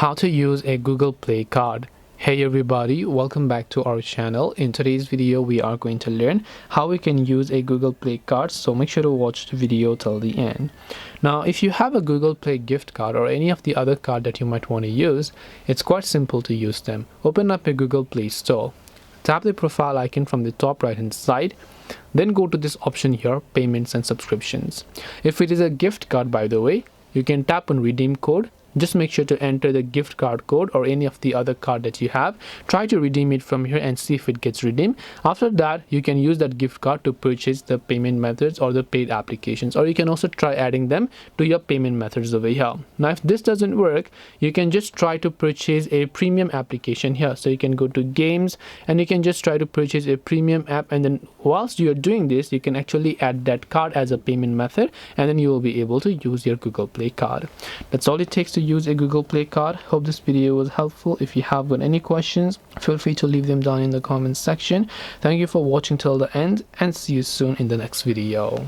How to use a Google Play card. Hey everybody, welcome back to our channel. In today's video we are going to learn how we can use a Google Play card, so make sure to watch the video till the end. Now if you have a Google Play gift card or any of the other card that you might want to use, it's quite simple to use them. Open up a Google Play Store, tap the profile icon from the top right hand side, then go to this option here, payments and subscriptions. If it is a gift card, by the way, you can tap on redeem code. Just make sure to enter the gift card code or any of the other card that you have. Try to redeem it from here and see if it gets redeemed. After that, you can use that gift card to purchase the payment methods or the paid applications, or you can also try adding them to your payment methods over here. Now if this doesn't work, you can just try to purchase a premium application here. So you can go to games and you can just try to purchase a premium app, and then whilst you're doing this, you can actually add that card as a payment method, and then you will be able to use your Google Play card. That's all it takes to use a Google Play card. Hope this video was helpful. If you have got any questions, feel free to leave them down in the comments section. Thank you for watching till the end, and see you soon in the next video.